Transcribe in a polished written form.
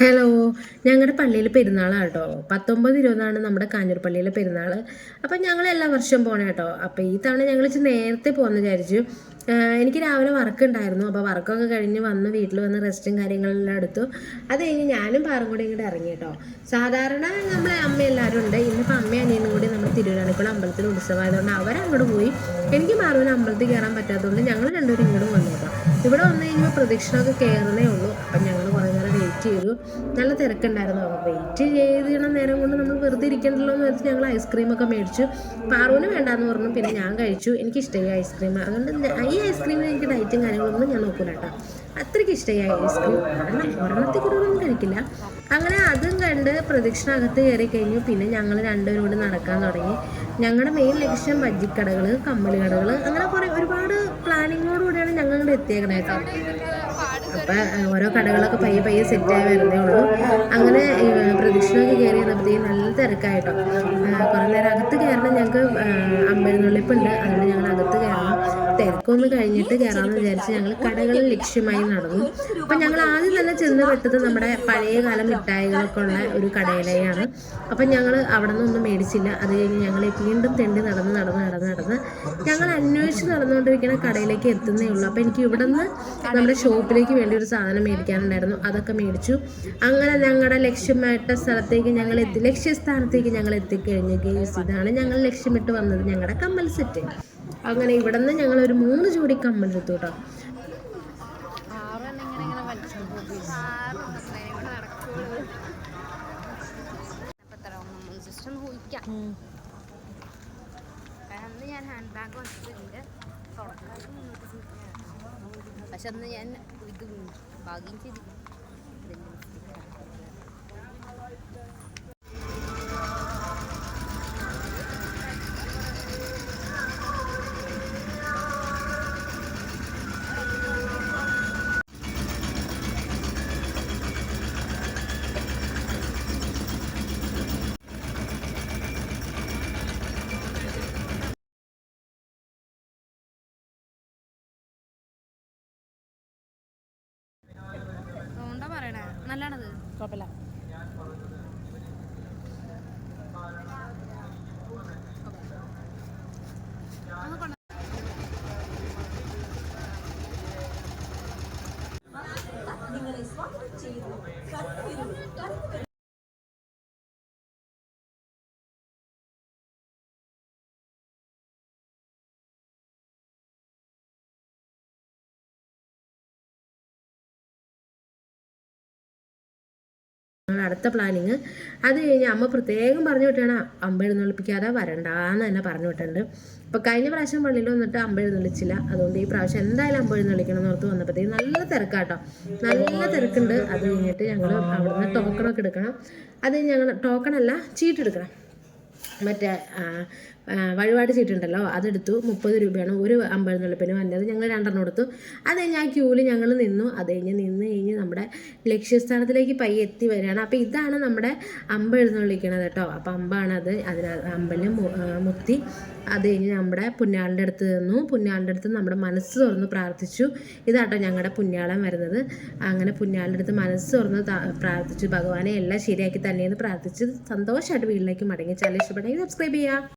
Hello, ഞങ്ങളുടെ പള്ളിയിൽ പെരുന്നാളാണ് കേട്ടോ. 19-20 നമ്മുടെ കാഞ്ഞൂർ പള്ളിയിലെ പെരുന്നാൾ. അപ്പം ഞങ്ങൾ എല്ലാ വർഷവും പോകണം കേട്ടോ. അപ്പോൾ ഈ തവണ ഞങ്ങൾ ഇച്ചിരി നേരത്തെ പോകുമെന്ന് വിചാരിച്ചു. എനിക്ക് രാവിലെ വർക്ക് ഉണ്ടായിരുന്നു. അപ്പോൾ വർക്കൊക്കെ കഴിഞ്ഞ് വന്ന് വീട്ടിൽ വന്ന് റെസ്റ്റും കാര്യങ്ങളെല്ലാം എടുത്തു. അത് കഴിഞ്ഞ് ഞാനും പാറും കൂടി ഇങ്ങോട്ട് ഇറങ്ങി കേട്ടോ. സാധാരണ നമ്മളെ അമ്മ എല്ലാവരും ഉണ്ട്. ഇന്നിപ്പോൾ അമ്മയും അനിയനും കൂടി നമ്മൾ തിരുവനന്തപുരം അമ്പലത്തിൽ ഉത്സവമായതുകൊണ്ട് അവരങ്ങോട്ട് പോയി. എനിക്ക് പാറുവിന് അമ്പലത്തിൽ കയറാൻ പറ്റാത്തതുകൊണ്ട് ഞങ്ങൾ രണ്ടുപേരും ഇങ്ങോട്ട് വന്നു കേട്ടോ. ഇവിടെ വന്നു കഴിയുമ്പോൾ പ്രദക്ഷിണമൊക്കെ കയറുന്നേ ഉള്ളൂ. അപ്പം ഞങ്ങൾ കുറേ നേരം വെയിറ്റ് ചെയ്തു. നല്ല തിരക്കുണ്ടായിരുന്നു. വെയിറ്റ് ചെയ്യണ നേരം കൊണ്ട് നമ്മൾ വെറുതെ ഇരിക്കണ്ടല്ലോ എന്ന് വെച്ച് ഞങ്ങൾ ഐസ്ക്രീമൊക്കെ മേടിച്ചു. പാറുവിന് വേണ്ടാന്ന് പറഞ്ഞു. പിന്നെ ഞാൻ കഴിച്ചു. എനിക്കിഷ്ടമായി ഐസ്ക്രീം. അതുകൊണ്ട് ഈ ഐസ്ക്രീമിന് എനിക്ക് ഡയറ്റും കാര്യങ്ങളൊന്നും ഞാൻ നോക്കൂല കേട്ടോ. അത്രയ്ക്ക് ഇഷ്ടമായി ഐസ്ക്രീം. കാരണം ഒരെണ്ണത്തിൽ കൂടുതലൊന്നും കഴിക്കില്ല. അങ്ങനെ അതും കണ്ട് പ്രദക്ഷിണ അകത്ത് കയറി കഴിഞ്ഞു. പിന്നെ ഞങ്ങൾ രണ്ടുപേരും കൂടി നടക്കാൻ തുടങ്ങി. ഞങ്ങളുടെ മെയിൻ ലക്ഷ്യം ബജ്ജിക്കടകൾ, കമ്മൽ കടകൾ, അങ്ങനെ കുറേ ഒരുപാട് പ്ലാനിങ്ങോടുകൂടിയാണ് ഞങ്ങൾ ഇങ്ങോട്ട് എത്തിയേക്കണേ കേട്ടോ. അപ്പം ഓരോ കടകളൊക്കെ പയ്യെ പയ്യെ സെറ്റായി വരുന്നേ ഉള്ളൂ. അങ്ങനെ പ്രദക്ഷിണമൊക്കെ കയറി വന്നപ്പോഴത്തേക്കും നല്ല തിരക്കായിട്ടോ. കുറേ നേരം അകത്ത് കയറണം. ഞങ്ങൾക്ക് അമ്പെഴുന്നള്ളിപ്പുണ്ട്, അതുകൊണ്ട് ഞങ്ങൾ അകത്ത് കയറണം. തിരക്കൊന്ന് കഴിഞ്ഞിട്ട് കയറാമെന്ന് വിചാരിച്ച് ഞങ്ങൾ കടകളിൽ ലക്ഷ്യമായി നടന്നു. അപ്പം ഞങ്ങൾ ആദ്യം തന്നെ ചെന്ന് പെട്ടത് നമ്മുടെ പഴയകാല മിഠായികളൊക്കെ ഉള്ള ഒരു കടയിലെയാണ്. അപ്പം ഞങ്ങൾ അവിടെ നിന്നൊന്നും മേടിച്ചില്ല. അത് കഴിഞ്ഞ് ഞങ്ങൾ വീണ്ടും തെണ്ടി നടന്ന് ഞങ്ങൾ അന്വേഷിച്ച് നടന്നുകൊണ്ടിരിക്കുന്ന കടയിലേക്ക് എത്തുന്നേ ഉള്ളൂ. അപ്പം എനിക്ക് ഇവിടെ നിന്ന് നമ്മുടെ ഷോപ്പിലേക്ക് വേണ്ടി ഒരു സാധനം മേടിക്കാനുണ്ടായിരുന്നു. അതൊക്കെ മേടിച്ചു. അങ്ങനെ ഞങ്ങളുടെ ലക്ഷ്യമായിട്ട സ്ഥലത്തേക്ക് ഞങ്ങൾ ലക്ഷ്യസ്ഥാനത്തേക്ക് ഞങ്ങൾ എത്തിക്കഴിഞ്ഞു. ഗേസ്, ഇതാണ് ഞങ്ങൾ ലക്ഷ്യമിട്ട് വന്നത്, ഞങ്ങളുടെ കമ്മൽ സെറ്റ്. അങ്ങനെ ഇവിടെ നിന്ന് ഞങ്ങൾ ഒരു 3 ജോഡി കമ്മൽ എടുത്തു കേട്ടോ. ഞാൻ ഹാൻഡ് ബാഗ് വന്നിട്ടുണ്ട്. പക്ഷെ അന്ന് ഞാൻ ഇത് ഭാഗ്യം ചെയ്തു. നല്ലതാണത്, കുഴപ്പമില്ല. അടുത്ത പ്ലാനിങ് അത് കഴിഞ്ഞ് അമ്മ പ്രത്യേകം പറഞ്ഞു വിട്ടാണ് അമ്പെഴുന്നള്ളിപ്പിക്കാതെ വരണ്ടാന്ന് തന്നെ പറഞ്ഞു വിട്ടിട്ടുണ്ട്. അപ്പോൾ കഴിഞ്ഞ പ്രാവശ്യം പള്ളിയിൽ വന്നിട്ട് അമ്പെഴുന്നള്ളിച്ചില്ല. അതുകൊണ്ട് ഈ പ്രാവശ്യം എന്തായാലും അമ്പെഴുന്നള്ളിക്കണം എന്ന് ഓർത്ത് വന്നപ്പോഴത്തേക്ക് നല്ല തിരക്കാട്ടോ, നല്ല തിരക്കുണ്ട്. അത് കഴിഞ്ഞിട്ട് ഞങ്ങൾ അവിടുന്ന് ടോക്കണൊക്കെ എടുക്കണം. അത് ഞങ്ങൾ ടോക്കണല്ല, ചീട്ടെടുക്കണം. മറ്റേ വഴിപാട് ചീട്ടുണ്ടല്ലോ, അതെടുത്തു. 30 രൂപയാണ് ഒരു അമ്പെഴുന്നള്ളിപ്പിന് വന്നത്. ഞങ്ങൾ 2 എടുത്തു. അത് കഴിഞ്ഞ് ആ ക്യൂവിൽ ഞങ്ങൾ നിന്നു. അത് നിന്ന് കഴിഞ്ഞ് നമ്മുടെ ലക്ഷ്യസ്ഥാനത്തിലേക്ക് പയ്യെ എത്തി വരികയാണ്. അപ്പോൾ ഇതാണ് നമ്മുടെ അമ്പെഴുന്നള്ളിക്കണത് കേട്ടോ. അപ്പോൾ അമ്പാണ് അത്. അമ്പലിന് മുത്തി. അത് കഴിഞ്ഞ് നമ്മുടെ പുണ്യാളിൻ്റെ അടുത്ത് നിന്നു. പുണ്യാളിൻ്റെ അടുത്ത് നമ്മുടെ മനസ്സ് തുറന്ന് പ്രാർത്ഥിച്ചു. ഇതാട്ടോ ഞങ്ങളുടെ പുണ്യാളൻ വരുന്നത്. അങ്ങനെ പുണ്യാളിൻ്റെ അടുത്ത് മനസ്സ് തുറന്ന് പ്രാർത്ഥിച്ചു. ഭഗവാനെ എല്ലാം ശരിയാക്കി തന്നെയെന്ന് പ്രാർത്ഥിച്ച് സന്തോഷമായിട്ട് വീട്ടിലേക്ക് മടങ്ങി. ചാനൽ ഇഷ്ടപ്പെട്ടെങ്കിൽ സബ്സ്ക്രൈബ് ചെയ്യുക.